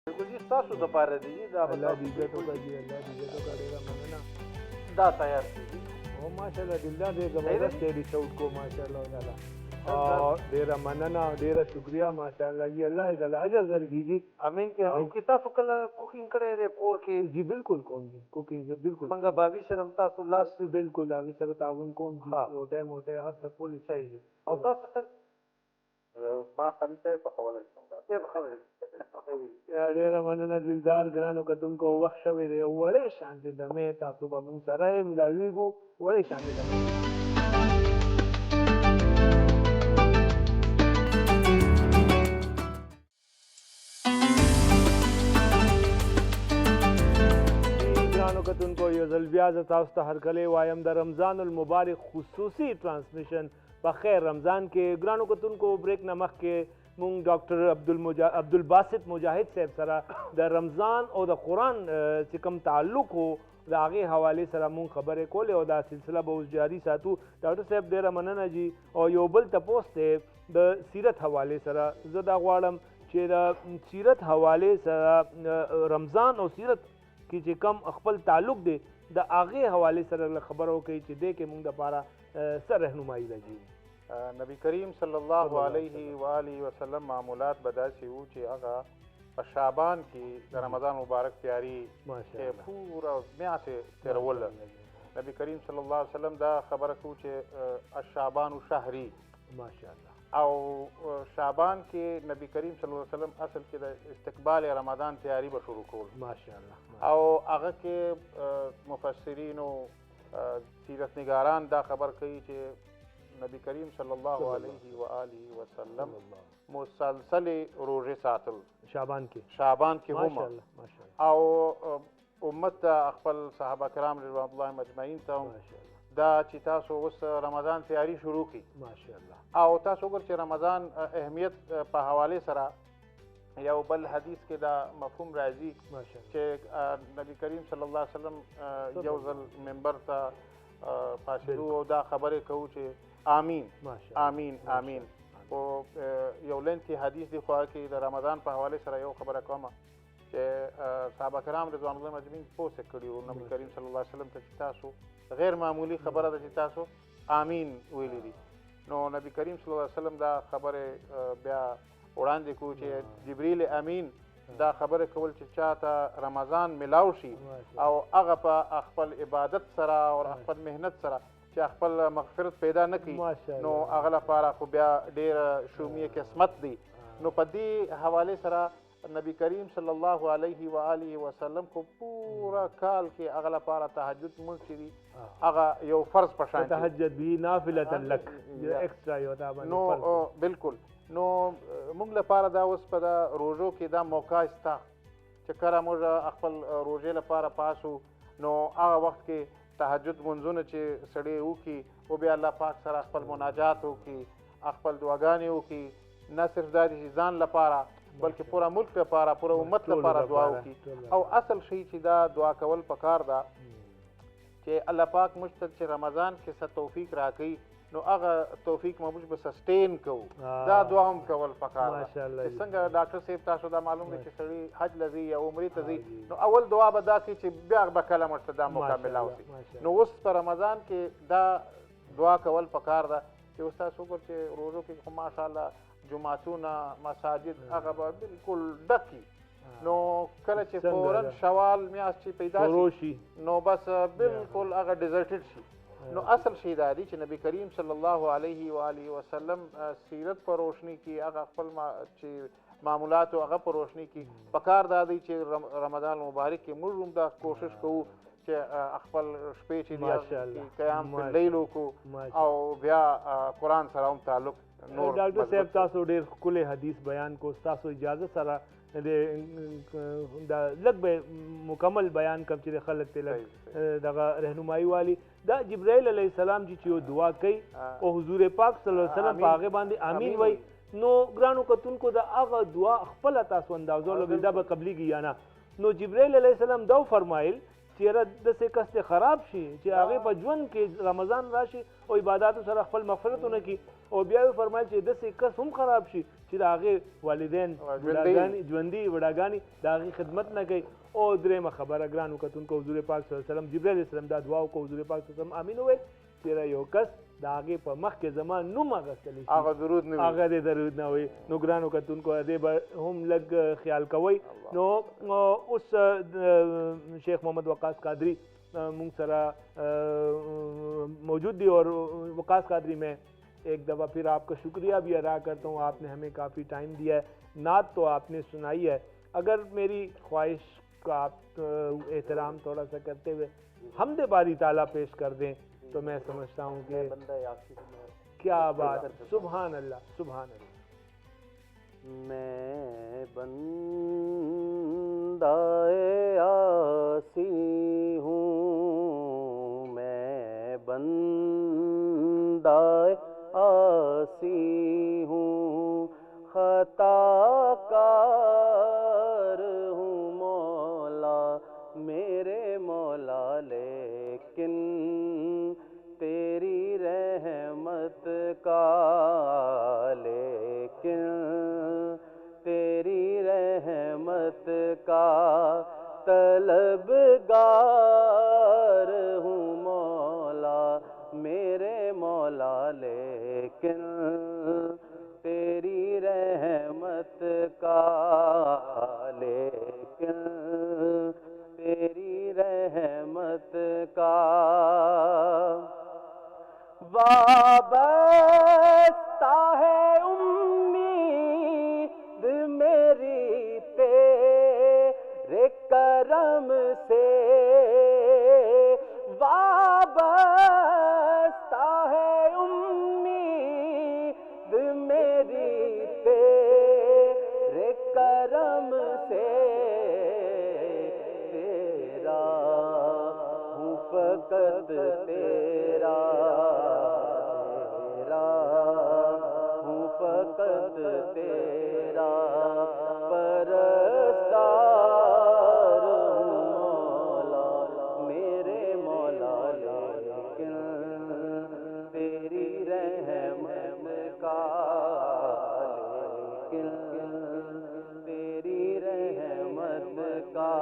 بالکل جی تاسو د پاره دی دا اللہ دیجتوں کا جی، اللہ دیجتوں کا ڈیرا مننا دا تیار کی جی او ماشاء اللہ دلدار دے زبردست تیری سعود کو ماشاء اللہ تعالیٰ، اور ڈیرا مننا ڈیرا شکریہ ماشاء اللہ جی، اللہ تعالیٰ اجر درکړي جی۔ امین کې کی تاسو کله کوکینګ کړی دی کور کې؟ جی بالکل کوم جی، کوکنگ بالکل څنګه باوی شرم تاسو لاس بالکل هغه سره تعاون کوم جی، موټه موټه هر څه پولیس صحیح دي او تاسو ته ما خمسه په حواله څنګه یا ډیره مننه دلدار ګرانو که تم کو وخت شوی دی وړې شان دي دمې تاسو به مونږ سره ملاویږو وړې شان دي دمې کتن کو یو ځل بیا زه تاسو ته هرکلی وایم د رمضان المبارک خصوصي ټرانسمیشن په خیر رمضان کې ګرانو کتونکو بریک نه مخکې مونږ ډاکټر عبدالباسط مجاهد صاحب سره د رمضان او د قرآن چې کوم تعلق و د هغې حوالې سره مونږ خبرې کولې او دا سلسله به اوس جاري ساتو. ډاکټر صاحب ډېره مننه جي. او یو بل تپوس دی د سیرت حوالې سره. زه دا غواړم چې د سیرت حوالې سره رمضان او سیرت کې چې کم خپل تعلق دی د هغې حوالې سره خبره وکړئ چې دی کې مونږ دپاره څه رهنمایي ده جي. نبی کریم صلی الله علیه و آله وسلم معمولات به داسې وو چې هغه په شعبان کې د رمضان مبارک تیاری کې پوره میاشتې تېروله. نبی کریم صلی الله علیه وسلم دا خبره کوو چې الشعبان شهری او شعبان کې نبی کریم صلی الله علیه وسلم اصل کې د استقبال رمضان تیاری به شروع کول او هغه کې مفسرین او سیرت نگاران دا خبر کوي چې نبی کریم صلی الله علیه و آله وسلم مسلسل روزه ساتل شعبان کې هم او امت ته خپل صحابه کرام رضوان الله مجمعین ته دا چې تاسو اوس رمضان تیاری شروع کړئ او تاسو وګورئ چې رمضان اهمیت په حوالې سره یو بل حدیث کې دا مفهوم راځي چې نبی کریم صلی الله علیه وسلم یو ځل منبر ته پاسېدو او دا خبرې کوو چې آمین آمین آمین. او یو لنډی حدیث دی خو کې د رمضان په حوالې سره یو خبره کومه چې صحابه کرام رضوان الله مجمعین پوسټ کړي وو نبی کریم صلی الله علیه وسلم ته چې تاسو غیر معمولی خبره ده چې تاسو آمین ویلی دي. نو نبی کریم صلی الله علیه وسلم دا خبره بیا وړاندې کوو چې جبریل امین دا خبره کول چې چاته رمضان ملاو شي او هغه په خپل عبادت سره او خپل مهنت سره چې خپل مغفرت پیدا نه کړي نو هغه لپاره خو بیا ډېره شومیه قسمت دی. نو په دې حوالې سره نبی کریم صلی الله علیه و آله وسلم خو پوره کال کې هغه لپاره تهجد مونځ چې دي هغه یو فرض په شان تهجد به نافلة لک ایکسټرا یو دا نو بالکل. نو موږ لپاره دا اوس په دا روژو کې دا موقع شته چې کله موږ خپل روژې لپاره پاسو نو هغه وخت کې تهجد منځونه چې سړی وکړي او بیا الله پاک سره خپل مناجات وکړي خپل دعاګانې وکړي نه صرف دا چې ځان لپاره بلکې پوره ملک لپاره پوره امت لپاره دعا وکړي. او اصل شی چې دا دعا کول پکار ده چې الله پاک موږ ته چې رمضان کې څه توفیق راکړي نو هغه توفیق موږ به سسټین کوو دا دعا هم کول پکار ده. چې څنګه ډاکټر صاحب تاسو دا معلوم دی چې سړی حج له ځي یا عمرې ته ځي نو اول دعا به دا کوي چې بیا به کله موږ ته دا موقع ملاو شي. نو اوس په رمضان کې دا دعا کول پکار ده چې اوس تاسو وګورئ چې روژو کې خو ماشاءالله جماعتونه مساجد هغه به بالکل ډک وي. نو کله چې فورا شوال میاشت چې پیدا شي نو بس بالکل هغه ډیزرټډ شي. نو اصل شی دا دی چې نبی کریم صلی الله علیه و آله وسلم سیرت په روشنی کې هغه خپل چې معمولات او هغه په روشنی کې پکار دا دی چې رمضان مبارک کې موږ هم دا کوشش کوو چې خپل شپې چې دی قیام باللیل وکړو او بیا قرآن سره هم تعلق. ډاکټر صاحب تاسو ډېر ښکلی حدیث بیان کو. ستاسو اجازه سره دا لږ به مکمل بیان کوم چې خلک ته لږ دغه رهنمایي والي. دا جبرائیل علیه السلام چې یو دعا کوي او حضور پاک صلی الله علیه وسلم په هغې باندې آمین وایي نو ګرانو کتونکو د هغه دعا خپله تاسو اندازه ولګوئ دا به قبلیږي یا نه. نو جبرائیل علیه السلام دا وفرمایل چې یاره داسې کس ته خراب شي چې هغې په ژوند کې رمضان راشي او عباداتو سره خپل مغفرت ونه کړي او بیا یې فرمایل چې داسې کس هم خراب شي چې د هغې والدین ژوندي بوډاګانې د هغې خدمت نه کوي. او درېیمه خبره ګرانو کتونکو حضور پاک صلی الله علیه وسلم جبرائیل علیه السلام دا دعا وکړه حضور پاک صلی الله علیه وسلم آمین وویل چې یو کس د هغې په مخ کې زما نوم اخیستلی شي هغه دې درود نه وي. نو ګرانو کتونکو دې به هم لږ خیال کوئ. نو اوس شیخ محمد وقاص قادری مونږ سره موجود دی اور وقاص قادری میں ایک دفعہ پھر آپ کا شکریہ بھی ادا کرتا ہوں. آپ نے ہمیں کافی ٹائم دیا ہے. نعت تو آپ نے سنائی ہے. اگر میری خواہش کا آپ احترام تھوڑا سا کرتے ہوئے حمد باری تعالیٰ پیش کر دیں تو میں سمجھتا ہوں کہ کیا بات. سبحان اللہ سبحان اللہ. میں بندہ آسی ہوں میں بندہ آسی ہوں خطا کار ہوں مولا میرے مولا، لیکن تیری رحمت کا، لیکن تیری رحمت کا طلبگار ہوں مولا میرے مولا، لیکن تیری رحمت کا، لیکن تیری رحمت کا وابستہ ہے امید میری تیرے کرم سے، وابستہ ہے امید میری تیرے کرم سے، تیرا ہوں فقط تیرا، تیرا ہوں فقط تیرا پرستار ہوں مولا میرے مولا، لیکن تیری رحمت کا، لیکن تیری رحمت کا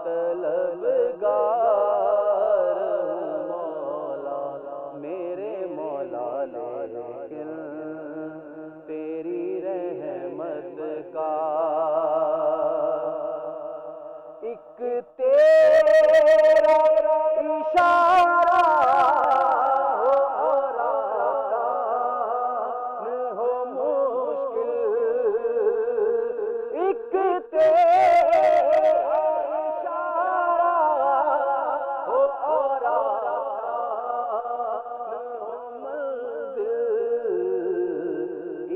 طلبگار ہوں مولا میرے مولا، لیکن تیری رحمت کا ایک تیرا اشارہ ہو اور آسان ہو مشکل، ایک تیرا اشارہ ہو اور آسان ہو منزل،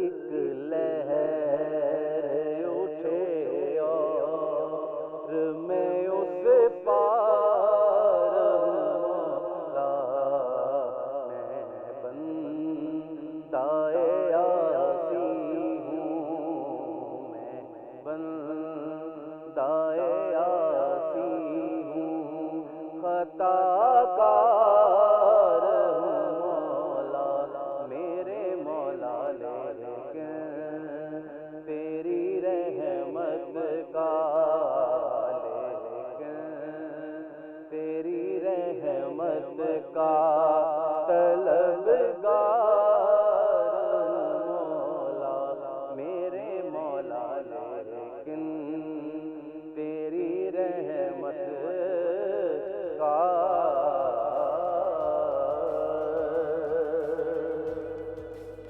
ایک لہر اٹھے اور میں اس پار مولا، میں بندہ عاصی ہوں، میں بندہ عاصی ہوں، خطا کار ہوں مولا میرے مولا، لیکن تیری رحمت کا، لیکن تیری رحمت کا طلبگار ہوں مولا میرے مولا، لیکن تیری رحمت کا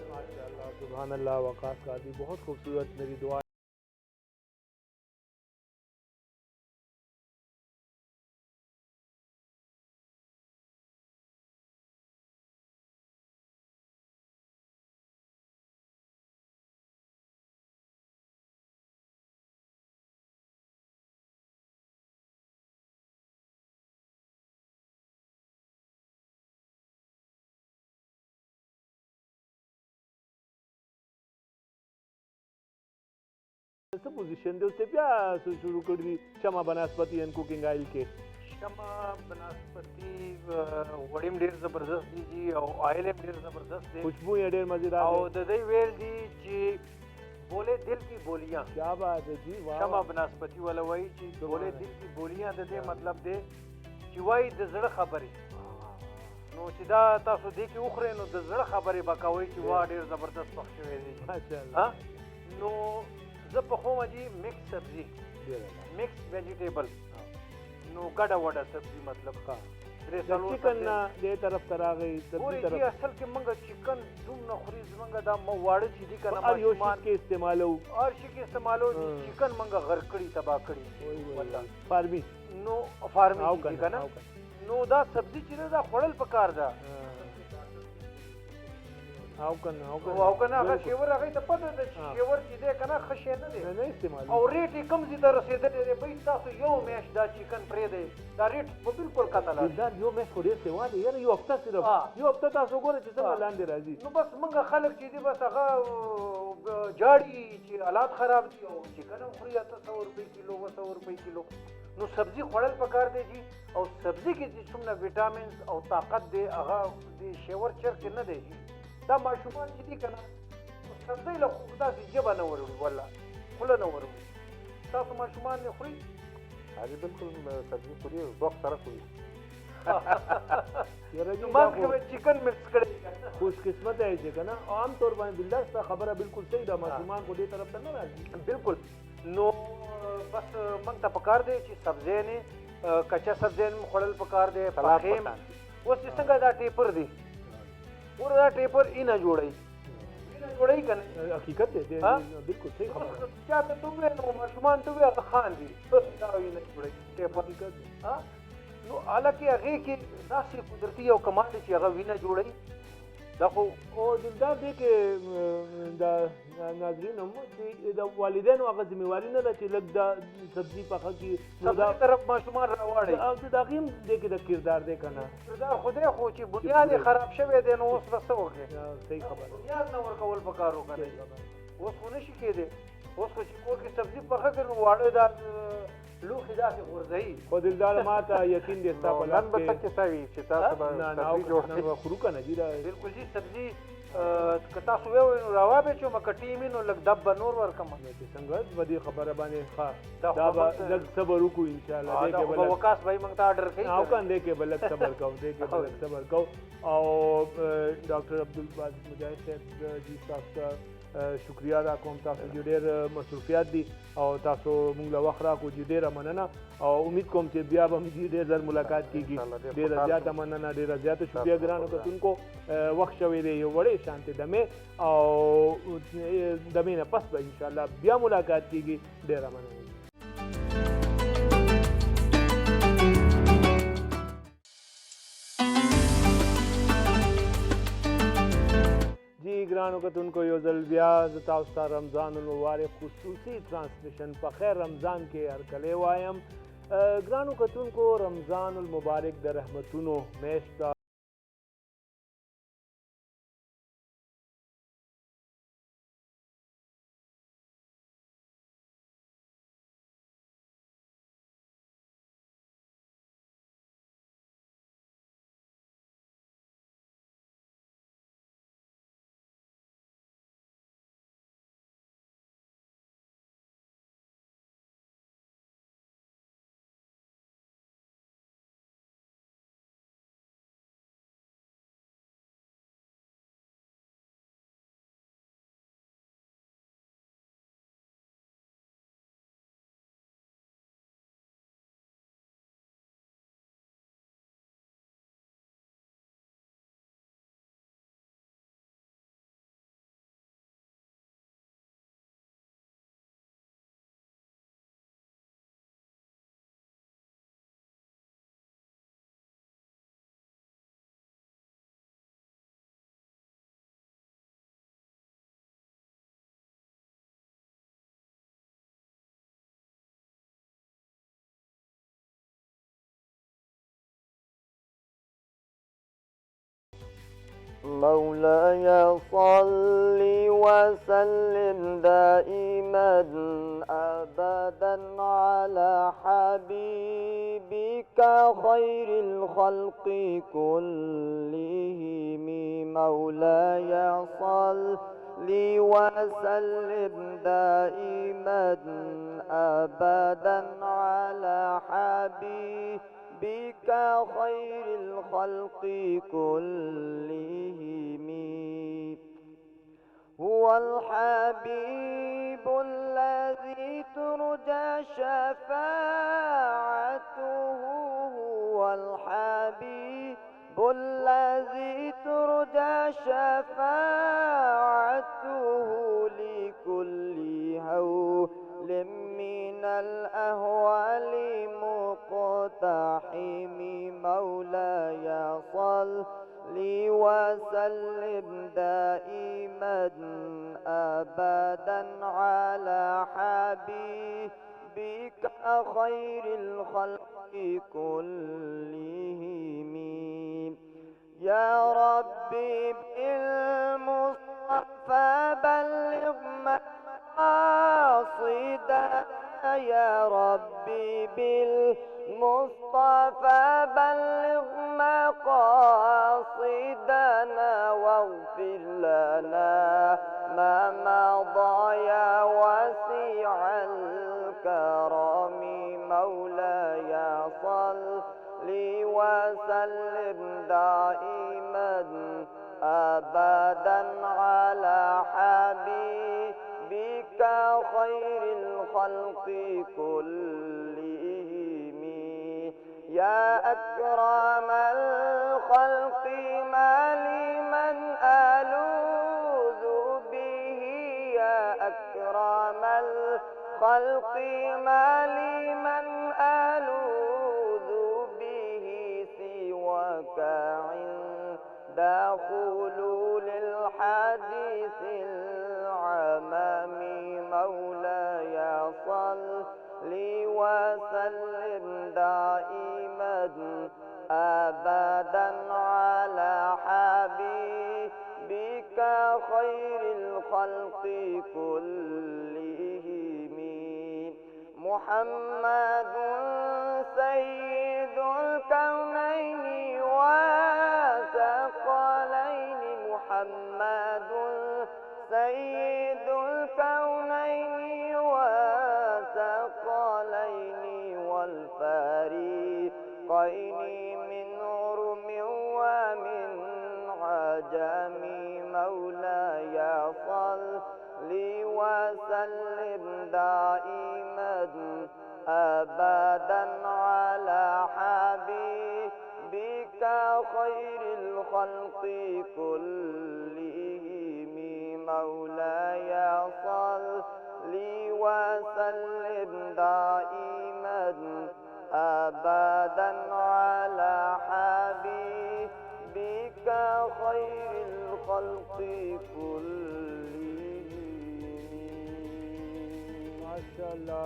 ماشاءاللہ، سبحان اللہ، وقاص قادری بہت خوبصورت. میری دعا څه پوزیشن دی، اوس بیا شروع کړی دي شمع بنسپتی اینڈ کوکنګ آئل کې؟ شمع بنسپتی وړیم ډیر زبردست دي جی، او آئل هم ډیر زبردست دی، خوشبو یې ډېر مزیدار او دی. د دوی ویل دي چې بولے دل کی بولیاں، کیا بات ہے جی، واہ. شمع بنسپتی والا وایي چې بولے دل کی بولیاں، د دې مطلب دی چې وایي د زړه خبرې، نو چې دا تاسو دې کې وخورئ نو د زړه خبرې به کوئ چې واه ډېر زبردست پخ شوی دی. ماشاءالله. نو زه پخوم جي مکس سبزي، مکس ویجیټیبل، نو ګډه وډه سبزي، مطلب چکن نه دې طرف ته راغی، ګورې جي اصل کې موږ چکن دومره خوري، زموږ دا واړه چې دي که نه هر یو شي ماشومان کې استعمالو، هر شي کې استعمالو، چکن موږ غر کړي، تباه کړي فارمي. نو فارمي او دي کنه که نه، نو دا سبزي چې ده دا خوړل پکار ده. او کنه هغه شیور هغې ته پته ده چې شیور چې دی که نه ښه شی نه دی، نه استعمال، او ریټ یې کم ځي ته رسېدلی دی. بهی تاسو یو میاشت دا چکن پرېږدئ، دا ریټ به بالکل کته لاړ شي. دا یو میاشت خو ډېر سیوا دی یاره، یو هفته صرف، یو هفته تاسو ګورئ چې څنګه لاندې راځي. نو بس موږ خلک چې دي بس هغه جاړي چې حالات خراب دي او چکن هم خوري 800 روپۍ کیلو 200 روپۍ کیلو. نو سبزي خوړل پکار دی جی او سبزي کې چې څومره وټامینز او طاقت دی هغه د شیور چر کې نه دی جی. دا ماشومان چې دي که نه سبزي له خو داسې ژبه نه وروړي والله خوله نه وروړي. تاسو ماشومان یې خوري؟ هغې بالکل سبزي خوري ذوق سره خوري. ما کې چکن مکس کړی خوش قسمت ہے چې که نه عام طور باندې بالله ستا خبره بالکل صحیح ده ماشومان خو دې طرف ته نه راځي. بالکل. نو بس موږ ته پکار دی چې سبزی نه کچا سبزی هم خوړل پکار دی. پخې اوس چې څنګه دا ټیپر دی ور دا ټیپر اینه جوړی که نه حقیقت دی بالکل صحیح خبره. چا ته ته ووایې نو ماشومان ته ووایې هغه خاندي دا اینه جوړی ټیپر. حقیقت دی. نو حالکې هغې کې داسې قدرتي یو کمال دی چې هغه وینه جوړوي. دا خو او دلدار دی کې د ناظرین هم چې د والدینو هغه ذمهواري نه ده چې لږ دا سبزي پخه کړي سبزي طرف ماشومان راواړي او د هغې هم دی کې د کردار دی که نه کردار خو دی خو چې بنیاد یې خراب شوی دی نو اوس به څه وکړې. صحیح خبره. بنیاد نه ورکول پکار وکړی. اوس خو نشي کېدی. اوس خو چې کور کې سبزي پخه کړي نو واړه دا لوښي داسې غورځوي. خو دلدار ما ته یقین دی ستا په لاس نن به څه کیسه وي چې تاسو به سبزي جوړ کړئ. نن به خورو که نه جي بالکل جي سبزي که تاسو ووایئ نو راوابېچوم که ټیم وي نو لږ دب به نور ورکړم. چې څنګه به دې خبره باندې ښه دا دا به لږ صبر وکړو انشاءالله. دې کې به وکاس بھائی موږ ته آرډر کوي او کن دې کې به لږ صبر کوو دې کې به لږ صبر کوو. او ډاکټر عبدالباسط مجاهد صاحب جي تاسو ته شکریہ ادا کوم. تاسو چې ډېر مصروفیات دي او تاسو موږ له وخت راکړو چې ډېره مننه او امید کوم چې بیا به موږ ډېر ژر ملاقات کېږي. ډېره زیاته مننه ډېره زیاته شکریہ ګرانو کتونکو. وخت شوی دی یو وړې شانتې دمې او دمې نه پس به انشاءالله بیا ملاقات کېږي. ډېره مننه. جی ګرانو کتونکو یو ځل بیا زه تاسو ته رمضان المبارک خصوصي ټرانسمیشن په خیر رمضان کې هرکلی وایم. ګرانو کتونکو رمضان المبارک د رحمتونو میاشت ده. مولاي صل وسلم دائما أبدا على حبيبك خير الخلق كلهم. مولاي صل وسلم دائما أبدا على حبيبك خير الخلق كلهم. هو الحبيب الذي ترجى شفاعته. هو الحبيب الذي ترجى شفاعته لكل هول من الأهوال مقتحم. مولاي صل وسلم دائما أبدا على حبيبك خير الخلق كلهم. يا ربي بالمصطفى بلغ يا ربي بالمصطفى بلغ مقاصدنا واغفر لنا ما مضى يا واسع الكرم مولاي صل وسلم دائما أبدا على حبيبك خير الخلق كلهم يا أكرم الخلق ما لمن ألوذ به يا أكرم الخلق ما لمن ألوذ به سواك عند خلول الحديث العمام مولاي صل وسلم دائما أبدا على حبيبك خير الخلق كلهم محمد سيد الكونين وثقلين محمد سيد الكونين وثقلين والفريقين من عرم ومن عجم مولاي صل وسلم دائما أبدا على حبيبك خير الخلق كلهم مولاي صل وسلم دائما أبدا على حبيبك خير الخلق كلهم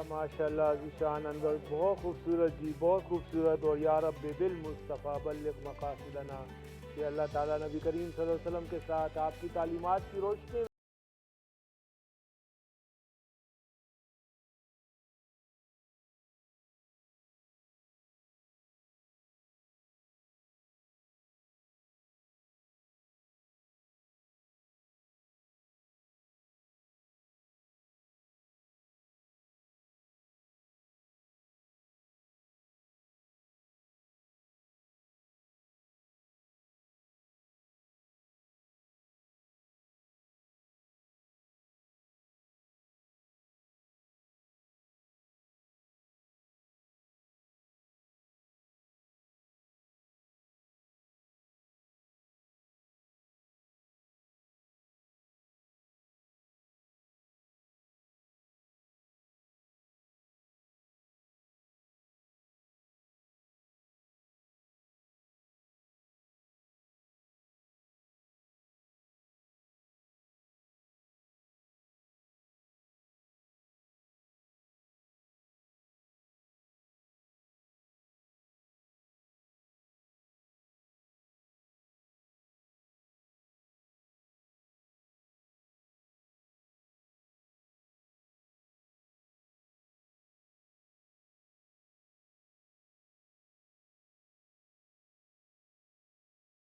ماشاءاللہ ذیشان انور بہت خوبصورت جی، بہت خوبصورت. اور یا رب بالمصطفیٰ بلغ مقاصدنا کہ اللہ تعالیٰ نبی کریم صلی اللہ علیہ وسلم کے ساتھ آپ کی تعلیمات کی روشنی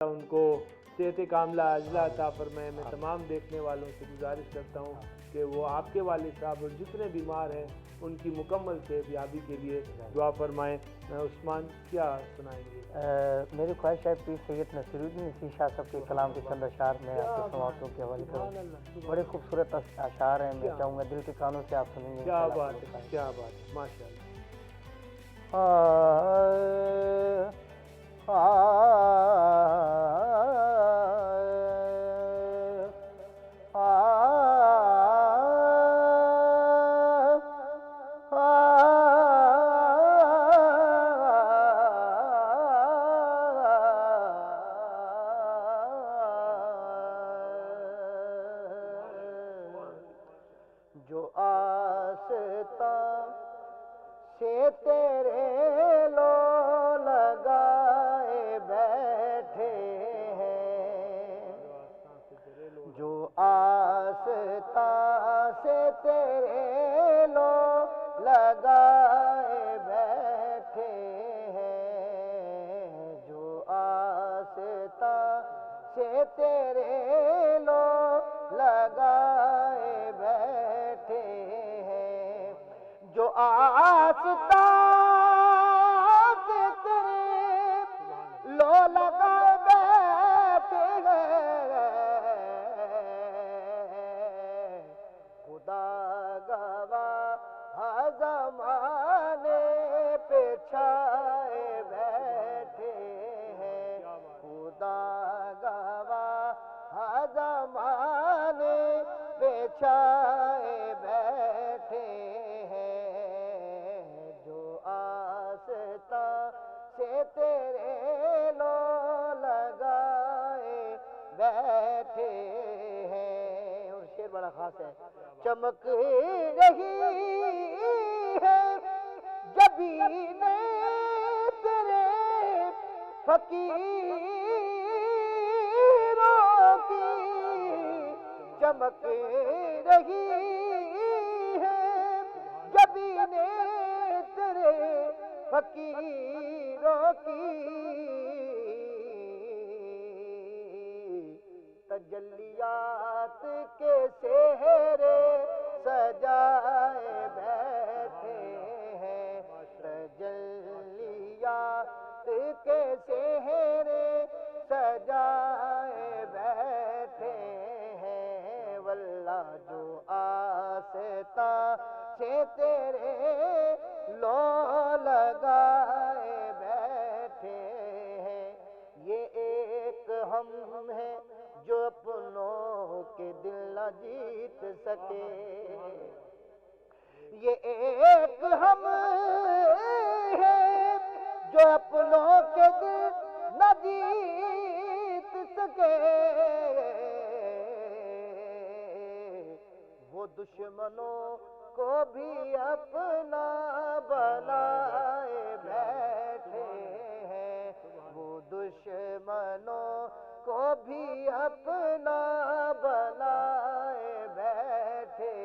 ان کو صحت کاملہ عاجلہ عطا فرمائے. میں تمام دیکھنے والوں سے گزارش کرتا ہوں کہ وہ آپ کے والد صاحب اور جتنے بیمار ہیں ان کی مکمل صحت یابی کے لیے دعا فرمائیں. عثمان کیا سنائیں گے؟ میری خواہش ہے پیر سید نصیر الدین نصیر شاہ صاحب کے کلام کے چند اشعار میں آپ کے سماعتوں کے حوالے کروں. بڑے خوبصورت اشعار ہیں، میں چاہوں گا دل کے کانوں سے آپ سنیں گے. کیا بات ہے، کیا بات ہے، ماشاء اللہ. جو آستاں سے تیرے لو لگائے بیٹھے ہیں، جو آستاں سے تیرے لو لگائے بیٹھے ہیں، جو آستہ سے تیرے لو لگائے بیٹھے ہیں، جو آستہ سے تیرے لو لگائے بیٹھے ہیں، خدا گواہ زمانے پہ چھائے بیٹھے ہیں، خدا گواہ زمانے پہ چھائے بیٹھے ہیں، جو آستہ سے تیرے لو لگائے بیٹھے ہیں۔ اور شعر بڑا خاص ہے، چمک رہی ہے جبین تیرے فقیروں کی، چمک رہی ہے جبین تیرے فقیروں کی، تجلیات کے سہرے سجائے بیٹھے ہیں، تجلیات کے سہرے سجائے بیٹھے ہیں، واللہ جو آستہ سے تیرے لو لگائے بیٹھے ہیں، یہ ایک ہم ہے جو اپنوں کے دل نہ جیت سکے، یہ ایک ہم ہے جو اپنوں کے دل نہ جیت سکے، وہ دشمنوں کو بھی اپنا بنائے بیٹھے ہیں، وہ دشمنوں کو بھی اپنا بنائے بیٹھے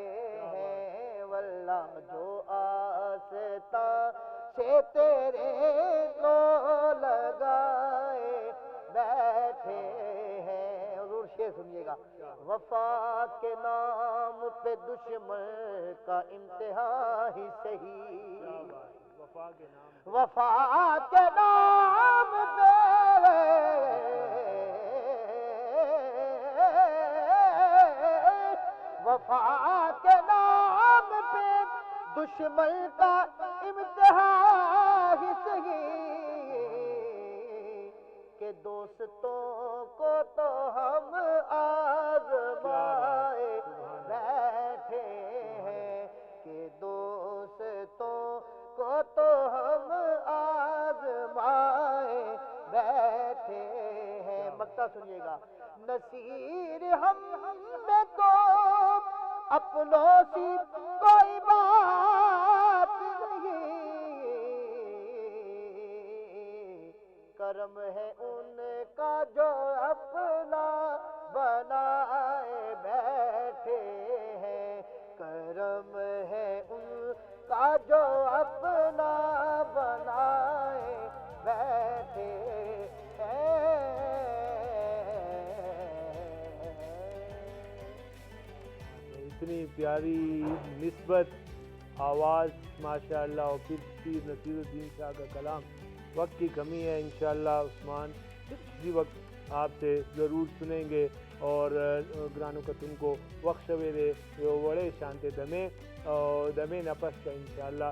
ہیں، واللہ جو آستہ سے تیرے لو لگائے بیٹھے ہیں۔ حضور شعر سنیے گا، وفا کے نام پہ دشمن کا امتحان ہی صحیح، وفا کے نام پہ وفا کے نام پہ دشمن کا امتحان ہی صحیح، کہ دوستوں کو تو ہم آزمائے بیٹھے ہیں، کہ دوستوں کو تو ہم آزمائے بیٹھے ہیں۔ مقطع سنیے گا، نصیر ہم میں تو اپنوں سی کوئی بات نہیں، کرم ہے ان کا جو اپنا بنائے بیٹھے ہیں، کرم ہے ان کا جو اپنا بنائے بیٹھے ہیں۔ اتنی پیاری نسبت آواز ماشاءاللہ، اور پھر پیر نصیر الدین شاہ کا کلام، وقت کی کمی ہے، انشاءاللہ عثمان کسی وقت آپ سے ضرور سنیں گے، اور گرانو کتن کو وقت شویرے جو وڑے شانتے دمے نفس کا انشاءاللہ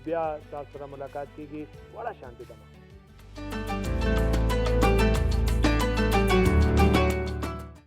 بیا تاثرہ ملاقات کی گی، بڑا شانتے دمہ۔